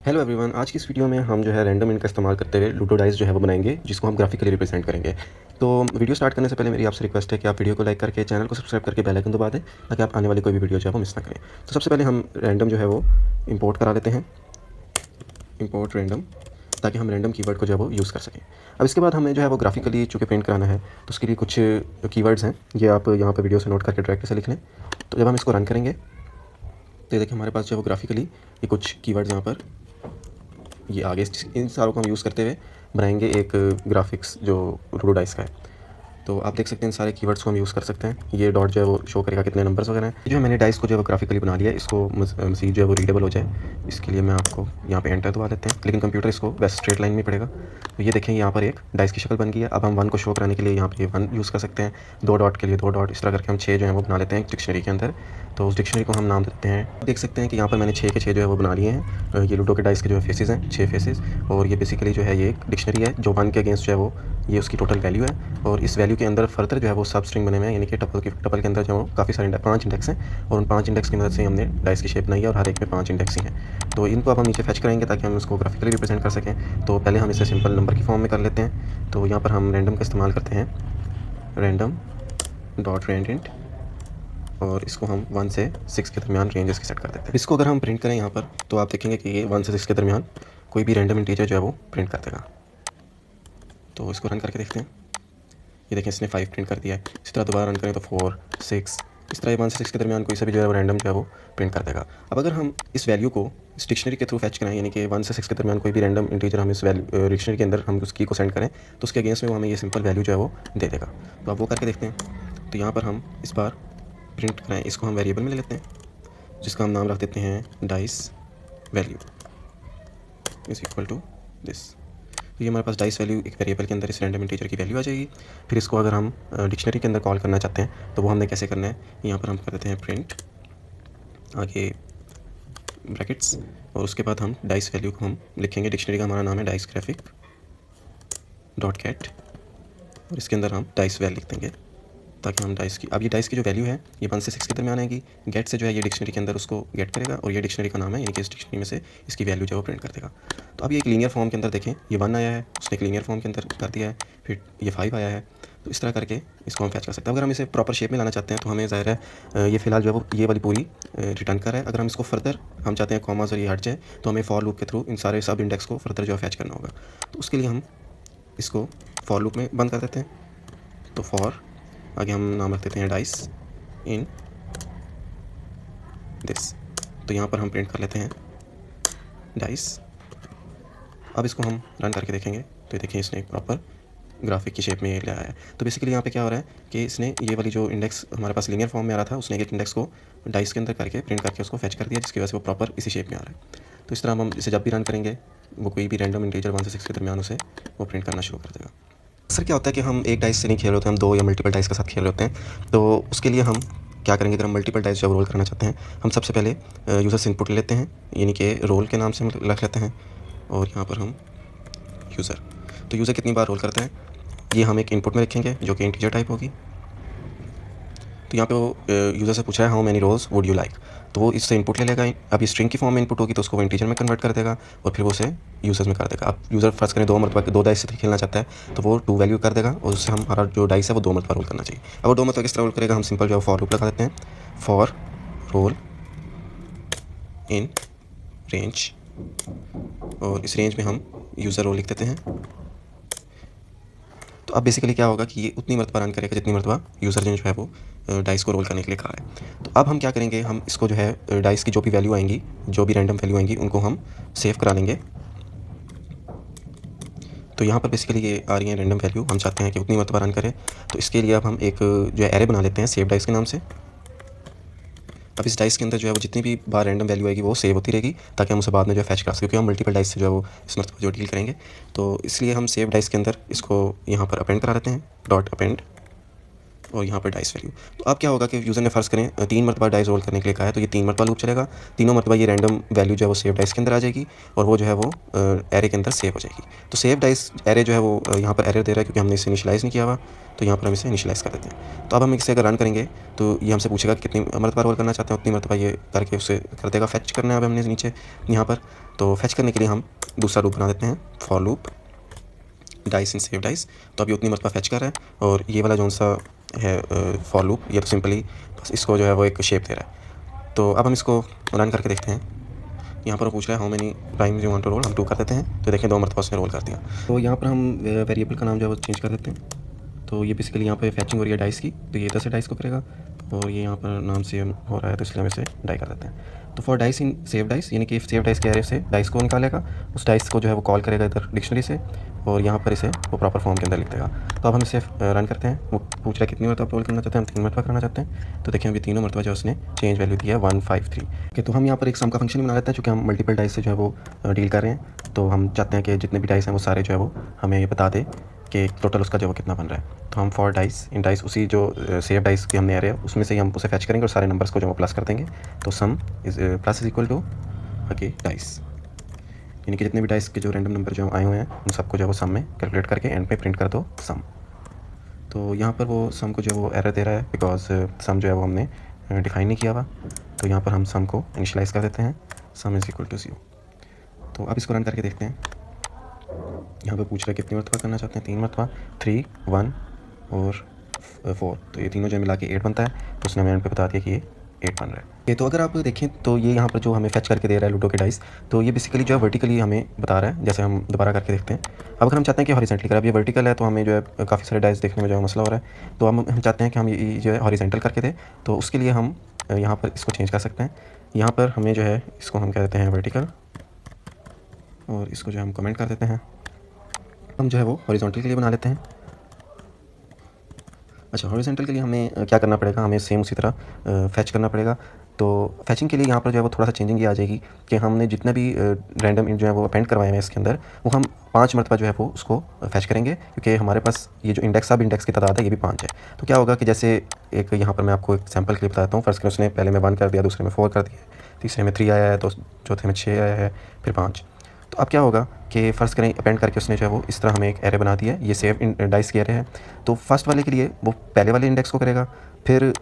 Hello everyone, आज की इस वीडियो में हम जो है रैंडम इंट का इस्तेमाल करते हुए लूडो डाइस जो है वो बनाएंगे, जिसको हम ग्राफिकली रिप्रेजेंट करेंगे। तो वीडियो स्टार्ट करने से पहले मेरी आपसे रिक्वेस्ट है कि आप वीडियो को लाइक करके चैनल को सब्सक्राइब करके बेल आइकन दबा दें, ताकि आप आने वाली कोई भी वीडियो जो है वो मिस ना करें। तो सबसे पहले हम रैंडम जो है वो इंपोर्ट करा लेते हैं, इंपोर्ट रैंडम, ताकि हम रैंडम कीवर्ड को जो है वो यूज़ कर सकें। अब इसके बाद हमें जो है वो ग्राफिकली चूँकि प्रिंट कराना है, तो उसके लिए कुछ कीवर्ड्स हैं, ये आप यहाँ पर वीडियो से नोट करके डायरेक्ट से लिख लें। तो जब हम इसको रन करेंगे तो ये देखिए हमारे पास जो है वो ग्राफिकली ये कुछ कीवर्ड्स यहाँ पर ये आगे इन सारों को हम यूज़ करते हुए बनाएंगे एक ग्राफिक्स जो लूडो डाइस का है। तो आप देख सकते हैं इन सारे कीवर्ड्स को हम यूज़ कर सकते हैं। ये डॉट जो है वो शो करेगा कितने नंबर्स वगैरह हैं। जो है मैंने डाइस को जो है वो ग्राफिकली बना लिया है, इसको मज़ीद जो है वो रीडेबल हो जाए, इसके लिए मैं आपको यहाँ पे एंटर दबा देते हैं, लेकिन कंप्यूटर इसको वैसे स्ट्रेट लाइन में पड़ेगा। तो ये देखें यहाँ पर एक डाइस की शक्ल बन गई है। अब हम 1 को शो कराने के लिए यहाँ पे 1 यूज़ कर सकते हैं, 2 डॉट के लिए 2 डॉट, इस तरह करके हम 6 जो है वो बना लेते हैं डिक्शनरी के अंदर। तो उस डिक्शनरी को हम नाम देते हैं, देख सकते हैं कि यहाँ पर मैंने 6 के 6 जो है वो बना लिए हैं। ये लूडो के डाइस के जो है फेसेस हैं, 6 फेसेस, और ये बेसिकली जो है ये एक डिक्शनरी है जो 1 के अगेंस्ट जो है वो ये उसकी टोटल वैल्यू है। और इस वैल्यू के अंदर फर्दर जो है वो सब स्ट्रिंग बने हुए हैं, यानी कि टपल के अंदर जो काफ़ी सारे 5 इंडेक्स हैं, और उन 5 इंडेक्स की मदद से हमने डाइस की शेप बनाई है, और हर एक में 5 इंडेक्स ही हैं। तो इनको अब हम नीचे फैच करेंगे ताकि हम उसको ग्राफिकली रिप्रेजेंट कर सकें। तो पहले हम इसे सिंपल नंबर की फॉर्म में कर लेते हैं। तो यहाँ पर हम रैंडम का इस्तेमाल करते हैं, रैंडम डॉट रैंड, और इसको हम 1 से 6 के दरमियान रेंज इसकी सेट कर देते हैं। इसको अगर हम प्रिंट करें यहाँ पर, तो आप देखेंगे कि ये 1 से 6 के दरमियान कोई भी रैंडम इंटीजर जो है वो प्रिंट कर देगा। तो इसको रन करके देखते हैं। ये देखें इसने 5 प्रिंट कर दिया है। इसी तरह दोबारा रन करें तो 4, 6, इस तरह 1 से 6 के दरमियान कोई सा भी जो है वो रैंडम जो है वो प्रिंट कर देगा। अब अगर हम इस वैल्यू को इस डिक्शनरी के थ्रू फैच करें, यानी कि 1 से 6 के दरमियान कोई भी रैंडम इंटीजर हम इस वैल्यू डिक्शनरी के अंदर हम उस की को सेंड करें, तो उसके अगेंस्ट में वो हमें ये सिंपल वैल्यू जो है वो दे देगा। तो अब वो करके देखते हैं। तो यहाँ पर हम इस बार प्रिंट कराएँ, इसको हम वेरिएबल में ले लेते हैं, जिसका हम नाम रख देते हैं dice value is equal to this. तो ये हमारे पास डाइस वैल्यू एक वेरिएबल के अंदर इस रैंडम इंटीजर की वैल्यू आ जाएगी। फिर इसको अगर हम डिक्शनरी के अंदर कॉल करना चाहते हैं, तो वो हमने कैसे करना है, यहाँ पर हम कर देते हैं प्रिंट, आगे ब्रैकेट्स, और उसके बाद हम डाइस वैल्यू को हम लिखेंगे, डिक्शनरी का हमारा नाम है डाइस ग्राफिक डॉट कैट, और इसके अंदर हम डाइस वैल्यू लिख देंगे, ताकि हम डाइस की, अब ये डाइस की जो वैल्यू है ये 1 से 6 के दरमियान आएगी। गेट से जो है ये डिक्शनरी के अंदर उसको गेट करेगा, और ये डिक्शनरी का नाम है, यानी कि इस डिक्शनरी में से इसकी वैल्यू जो है वो प्रिंट कर देगा। तो अब ये एक लीनियर फॉर्म के अंदर देखें, ये 1 आया है, उसने एक लीनियर फॉर्म के अंदर कर दिया है, फिर ये 5 आया है। तो इस तरह करके इसको हम फैच कर सकते हैं। अगर हम इसे प्रॉपर शेप में लाना चाहते हैं, तो हमें ज़ाहिर है ये फ़िलहाल जो है वो ये वाली पूरी रिटर्न कर रहा है। अगर हम इसको फर्दर हम चाहते हैं कॉमास और ये हट जाए, तो हमें फॉर लूप के थ्रू इन सारे सब इंडेक्स को फर्दर जो है फैच करना होगा। तो उसके लिए हम इसको फॉर लूप में बंद कर देते हैं। तो फॉर, आगे हम नाम रख देते हैं डाइस इन दिस। तो यहाँ पर हम प्रिंट कर लेते हैं डाइस। अब इसको हम रन करके देखेंगे, तो ये देखिए इसने एक प्रॉपर ग्राफिक की शेप में ये लाया है। तो बेसिकली यहाँ पे क्या हो रहा है कि इसने ये वाली जो इंडेक्स हमारे पास लीनियर फॉर्म में आ रहा था, उसने एक इंडेक्स को डाइस के अंदर करके प्रिंट करके उसको फैच कर दिया, जिसकी वजह से वो प्रॉपर इसी शेप में आ रहा है। तो इस तरह हम इसे जब भी रन करेंगे, वो कोई भी रैंडम इंटीजर 1 से 6 के दरमियान उसे वो प्रिंट करना शुरू कर देगा। अक्सर क्या होता है कि हम एक डाइस से नहीं खेल रहे होते, हम 2 या मल्टीपल डाइस के साथ खेल रहे होते हैं। तो उसके लिए हम क्या करेंगे, अगर हम मल्टीपल डाइस जब रोल करना चाहते हैं, हम सबसे पहले यूज़र से इनपुट लेते हैं, यानी कि रोल के नाम से हम रख लेते हैं, और यहाँ पर हम यूज़र, तो यूज़र कितनी बार रोल करते हैं ये हम एक इनपुट में रखेंगे, जो कि इंटीजर टाइप होगी। तो यहाँ पे वो यूज़र से पूछा है how many rolls would you like, तो वो इससे इनपुट ले लेगा। अब ये स्ट्रिंग की फॉर्म में इनपुट होगी, तो उसको वो इंटीजर में कन्वर्ट कर देगा, और फिर वो उसे यूज़र्स में कर देगा। अब यूज़र फर्स्ट करें 2 मरतबा 2 डाइस से खेलना चाहता है, तो वो 2 वैल्यू कर देगा, और उससे हमारा जो डाइस है वो 2 मरतबा रोल करना चाहिए। अब वो 2 मरतबा किस तरह रोल करेगा, हम सिंपल जो है फॉर लूप लगा देते हैं, फॉर रोल इन रेंज, और इस रेंज में हम यूज़र रोल लिख देते हैं। तो अब बेसिकली क्या होगा कि ये उतनी मरतबा रन करेगा जितनी मरतबा यूज़र ने जो है वो डाइस को रोल करने के लिए कहा है। तो अब हम क्या करेंगे, हम इसको जो है डाइस की जो भी वैल्यू आएंगी, जो भी रैंडम वैल्यू आएंगी, उनको हम सेव करा लेंगे। तो यहाँ पर बेसिकली ये आ रही है रैंडम वैल्यू, हम चाहते हैं कि उतनी मरतबा रन करें। तो इसके लिए अब हम एक जो है एरे बना लेते हैं सेव डाइस के नाम से। अब इस डाइस के अंदर जो है वो जितनी भी बार रैंडम वैल्यू आएगी वो सेव होती रहेगी, ताकि हम उसे बाद में जो है फैच कर सकें, क्योंकि हम मल्टीपल डाइस से जो है वो इस मरतबा जो डील करेंगे। तो इसलिए हम सेव डाइस के अंदर इसको यहाँ पर अपेंड करा देते हैं, डॉट अपेंड और यहाँ पर डाइस वैल्यू। तो अब क्या होगा कि यूज़र ने फ़र्ज़ करें 3 मरतबा डाइस रोल करने के लिए कहा है, तो ये 3 मरतबा लूप चलेगा। तीनों मरतबा ये रैंडम वैल्यू जो है वो सेव डाइस के अंदर आ जाएगी और वो जो है वो एरे के अंदर सेव हो जाएगी। तो सेव डाइस एरे जो है वो यहाँ पर एरर दे रहा है क्योंकि हमने इसे इनिशियलाइज़ नहीं किया हुआ, तो यहाँ पर हम इसे इनिशियलाइज़ कर देते हैं। तो अब हम इसे अगर रन करेंगे तो ये हमसे पूछेगा कि कितनी मरतबा रोल करना चाहते हैं, उतनी मरतबा ये करके उसे कर देगा। फैच करना है अब हमने नीचे यहाँ पर, तो फैच करने के लिए हम दूसरा लूप बना देते हैं, for loop dice in save dice. तो अभी उतनी मरतबा फैच कर रहा है और ये वाला जौन सा है फॉर लूप, ये तो सिंपली बस इसको जो है वो एक शेप दे रहा है। तो अब हम इसको रन करके देखते हैं। यहाँ पर वो पूछ रहा है how many times you want to roll, हम 2 कर देते हैं। तो देखें 2 मरतबा उसने रोल कर दिया। तो यहाँ पर हम वेरिएबल का नाम जो है वो चेंज कर देते हैं। तो ये बेसिकली यहाँ पे फैचिंग हो रही है डाइस की, तो ये इधर से डाइस को करेगा और ये यहाँ पर नाम से हो रहा है तो इसलिए हम इसे डाई कर देते हैं। तो for dice in save dice, यानी कि सेव डाइस के एरे से डाइस को निकालेगा, उस डाइस को जो है वो कॉल करेगा इधर डिक्शनरी से और यहाँ पर इसे वो प्रॉपर फॉर्म के अंदर लिख देगा। तो अब हम इसे रन करते हैं। वो पूछ रहा है कितनी मरतबा रोल करना चाहते हैं, हम 3 मरतबा करना चाहते हैं। तो देखिए अभी तीनों मरतबा जो उसने चेंज वैल्यू दी है 153। ओके, तो हम यहाँ पर एक सम का फंक्शन बना लेते हैं चूँकि हम मल्टीपल डाइस से जो है वो डील कर रहे हैं। तो हम चाहते हैं कि जितने भी डाइस हैं वो सारे जो है वो हमें ये बता दे कि टोटल उसका जो वो कितना बन रहा है। तो हम फॉर डाइस इन डाइस, उसी जो सेव डाइस की हमने एरे है उसमें से ही हम उसे फैच करेंगे और सारे नंबर्स को जो वो प्लस कर देंगे। तो sum is plus is equal to okay dice, यानी कि जितने भी डाइस के जो रैंडम नंबर जो आए हुए हैं उन सबको जो है वो सम में कैलकुलेट करके एंड पे प्रिंट कर दो सम। तो यहाँ पर वो सम को जो वो एरर दे रहा है बिकॉज सम जो है वो हमने डिफाइन नहीं किया हुआ। तो यहाँ पर हम सम को इनिशियलाइज़ कर देते हैं, सम इज इक्वल टू 0। तो अब इसको रन करके देखते हैं। यहाँ पे पूछ रहा है कितनी मरतबा करना चाहते हैं, 3 मरतबा, 3, 1 और 4। तो ये तीनों जो मिला के 8 बनता है। तो उसने हमें एंड पे बता दिया कि ये 8 बन रहा है। ये तो अगर आप देखें तो ये यहाँ पर जो हमें फैच करके दे रहा है लूडो के डाइस, तो ये बेसिकली जो है वर्टिकली हमें बता रहा है। जैसे हम दोबारा करके देखते हैं। अब अगर हम चाहते हैं कि हॉरिजेंटली करें, अब ये वर्टिकल है तो हमें जो है काफ़ी सारे डाइस देखने में जो है मसला हो रहा है। तो हम चाहते हैं कि हम ये जो है हॉरिजेंटल करके दें। तो उसके लिए हम यहाँ पर इसको चेंज कर सकते हैं। यहाँ पर हमें जो है इसको हम कह देते हैं वर्टिकल और इसको जो है हम कमेंट कर देते हैं। हम जो है वो हॉरिजॉन्टल के लिए बना लेते हैं। अच्छा, हॉरिजॉन्टल के लिए हमें क्या करना पड़ेगा, हमें सेम उसी तरह फैच करना पड़ेगा। तो फैचिंग के लिए यहाँ पर जो है वो थोड़ा सा चेंजिंग ये आ जाएगी कि हमने जितने भी रैंडम इंट जो है वो अपेंड करवाए हैं इसके अंदर, वो हम 5 मरतबा जो है वो उसको फैच करेंगे क्योंकि हमारे पास ये जो इंडेक्स सब इंडेक्स की तादाद है ये भी 5 है। तो क्या होगा कि जैसे एक यहाँ पर मैं आपको एक सैम्पल के लिए बताता हूँ। फर्स्ट उसने पहले में 1 कर दिया, दूसरे में 4 कर दिया, तीसरे में 3 आया है, तो चौथे में 6 आया है, फिर 5। तो अब क्या होगा कि फ़र्ज़ करें अपेंड करके उसने जो है वो इस तरह हमें एक एरे बना दिया है। ये सेव डाइस की एरे है। तो फर्स्ट वाले के लिए वो पहले वाले इंडेक्स को करेगा, फिर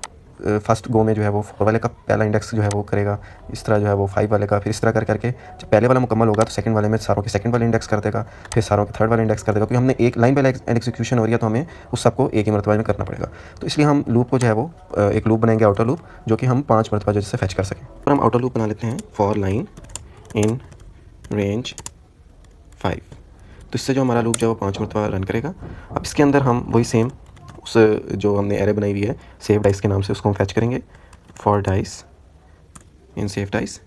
फर्स्ट गो में जो है वो 4 वाले का पहला इंडेक्स जो है वो करेगा, इस तरह जो है वो 5 वाले का, फिर इस तरह कर करके जब पहले वाला मुकम्मल होगा तो सेकंड वाले में सारों के सेकंड वाले इंडेक्स कर देगा, फिर सारों के थर्ड वाले इंडेक्स कर देगा। क्योंकि हमने एक लाइन बाय लाइन एग्जीक्यूशन हो रही है तो हमें उस सबको एक ही मरतबा में करना पड़ेगा। तो इसलिए हम लूप को जो है वो एक लूप बनाएंगे, आउटर लूप, जो कि हम 5 मरतबा जैसे फैच कर सकें। और हम आउटर लूप बना लेते हैं फॉर लाइन इन रेंज 5। तो इससे जो हमारा लूप जो है वो 5 मरतबा रन करेगा। अब इसके अंदर हम वही सेम उस जो हमने एरे बनाई हुई है सेव डाइस के नाम से, उसको हम फैच करेंगे for dice in save dice.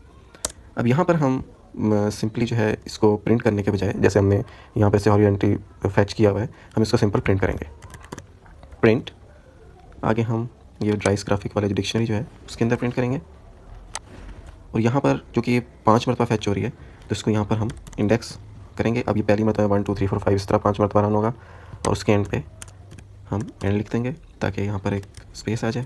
अब यहाँ पर हम सिंपली जो है इसको प्रिंट करने के बजाय, जैसे हमने यहाँ पे से हॉरिजॉन्टली फैच किया हुआ है, हम इसको सिंपल प्रिंट करेंगे। प्रिंट आगे हम ये डाइस ग्राफिक वाले जो डिक्शनरी जो है उसके अंदर प्रिंट करेंगे। और यहाँ पर जो कि ये 5 मरतबा फैच हो रही है तो इसको यहाँ पर हम इंडेक्स करेंगे। अब ये पहली मरतबा 1 2 3 4 5 इस तरह 5 मरतबा रन होगा और उसके एंड पे हम एंड लिख देंगे ताकि यहाँ पर एक स्पेस आ जाए।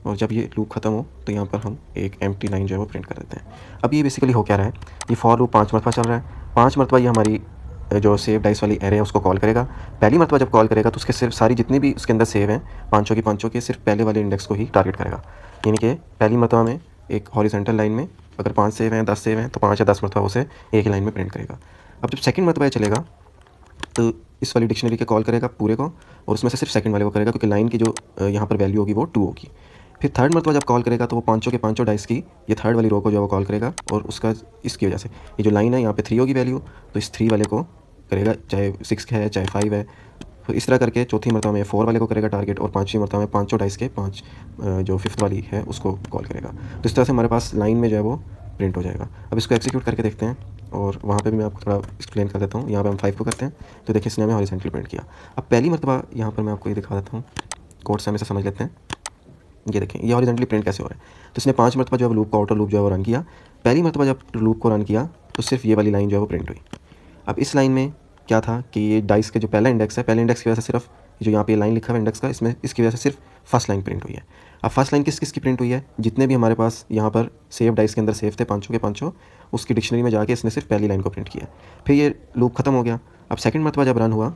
और जब ये लूप ख़त्म हो तो यहाँ पर हम एक एम्प्टी लाइन जो है वो प्रिंट कर देते हैं। अब ये बेसिकली हो क्या रहा है, ये फॉर लूप 5 मरतबा चल रहा है। 5 मरतबा ये हमारी जो सेव डाइस वाली एरे है उसको कॉल करेगा। पहली मरतबा जब कॉल करेगा तो उसके सिर्फ सारी जितनी भी उसके अंदर सेव हैं पाँचों के सिर्फ पहले वाले इंडेक्स को ही टारगेट करेगा। यानी कि पहली मरतबा में एक हॉरिजॉन्टल लाइन में अगर 5 सेव हैं 10 सेव हैं तो 5 या 10 मरतबा उसे एक ही लाइन में प्रिंट करेगा। अब जब सेकंड मरतबा चलेगा तो इस वाली डिक्शनरी के कॉल करेगा पूरे को और उसमें से सिर्फ सेकंड वाले को करेगा क्योंकि लाइन की जो यहाँ पर वैल्यू होगी वो 2 होगी। फिर थर्ड मरतबा जब कॉल करेगा तो वो पाँचों के पाँचों डाइस की ये थर्ड वाली रो को जो वो कॉल करेगा और उसका इसकी वजह से ये जो लाइन है यहाँ पे 3 होगी वैल्यू, तो इस 3 वाले को करेगा, चाहे 6 है चाहे 5 है। तो इस तरह करके चौथी मरतबा में 4 वाले को करेगा टारगेट और पाँचवीं मरतबा में पाँचों डाइस के 5 जो फिफ्थ वाली है उसको कॉल करेगा। तो इस तरह से हमारे पास लाइन में जो है वो प्रिंट हो जाएगा। अब इसको एग्जीक्यूट करके देखते हैं और वहाँ पे भी मैं आपको थोड़ा एक्सप्लेन कर देता हूँ। यहाँ पे हम 5 को करते हैं तो देखिए इसने हमें हॉरिजॉन्टली प्रिंट किया। अब पहली मरतबा यहाँ पर मैं आपको ये दिखा देता हूँ, कोड से हम इसे समझ लेते हैं। ये देखें ये हॉरिजॉन्टली प्रिंट कैसे हो रहा है। तो इसने 5 मरतबा जो है लूप को आउटर लूप जो है वो रन किया। पहली मरतबा जब लूप को रन किया तो सिर्फ ये वाली लाइन जो है वो प्रिंट हुई। अब इस लाइन में क्या था कि ये डाइस के जो पहला इंडेक्स है, पहले इंडेक्स की वजह से सिर्फ जो यहाँ पे लाइन लिखा हुआ है इंडेक्स का, इसमें इसकी वजह से सिर्फ फर्स्ट लाइन प्रिंट हुई है। अब फर्स्ट लाइन किस किस की प्रिंट हुई है, जितने भी हमारे पास यहाँ पर सेव डाइस के अंदर सेव थे पाँचों के पाँचों, उसकी डिक्शनरी में जाके इसने सिर्फ पहली लाइन को प्रिंट किया। फिर ये लूप ख़त्म हो गया। अब सेकंड मरतबा जब रन हुआ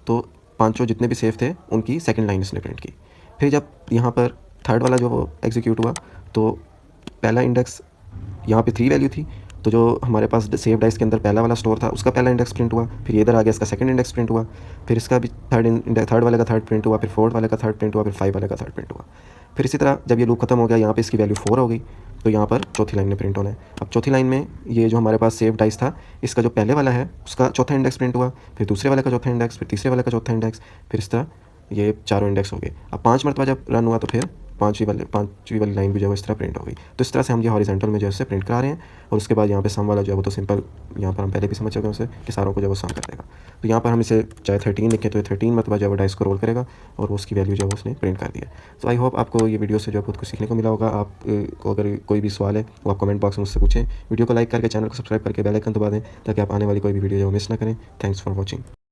तो पाँचों जितने भी सेव थे उनकी सेकंड लाइन इसने प्रिंट की। फिर जब यहाँ पर थर्ड वाला जो वो एग्जीक्यूट हुआ तो पहला इंडेक्स यहाँ पे 3 वैल्यू थी, तो जो हमारे पास सेव डाइस के अंदर पहला वाला स्टोर था उसका पहला इंडेक्स प्रिंट हुआ। फिर इधर आ गया इसका सेकंड इंडेक्स प्रिंट हुआ। फिर इसका भी थर्ड वाले का थर्ड प्रिंट हुआ। फिर फोर्थ वाले का थर्ड प्रिंट हुआ। फिर 5 वाले का थर्ड प्रिंट हुआ। फिर इसी तरह जब ये लूप खत्म हो गया, यहाँ पे इसकी वैल्यू 4 हो गई, तो यहाँ पर चौथी लाइन में प्रिंट होना है। अब चौथी लाइन में ये जो हमारे पास सेव डाइस था, इसका जो पहले वाला है उसका चौथा इंडेक्स प्रिंट हुआ। फिर दूसरे वाले का चौथा इंडेक्स, फिर तीसरे वाले का चौथा इंडेक्स, फिर इस तरह ये चारों इंडेक्स हो गए। अब 5 मरतबा जब रन हुआ तो फिर पाँचवीं वाली लाइन भी जो है इस तरह प्रिंट हो गई। तो इस तरह से हम ये हॉरिजॉन्टल में जो है उससे प्रिंट करा रहे हैं। और उसके बाद यहाँ पे सम वाला जो है वो तो सिंपल, यहाँ पर हम पहले भी समझ चुके हैं उसे कि सारों को जो है वो सम कर देगा। तो यहाँ पर हम इसे चाहे 13 लिखें तो ये 13 मरतबा जो है वो डाइस को रोल करेगा और वो उसकी वैल्यू जो है उसने प्रिंट कर दिया। तो आई होप आपको ये वीडियो से जो है बहुत कुछ सीखने को मिला होगा। आपको अगर कोई भी सवाल है वो आप कमेंट बॉक्स में मुझसे पूछें। वीडियो को लाइक करके चैनल को सब्सक्राइब करके बेल आइकन दबा दें ताकि आप आने वाली कोई भी वीडियो जो मिस ना करें। Thanks for watching.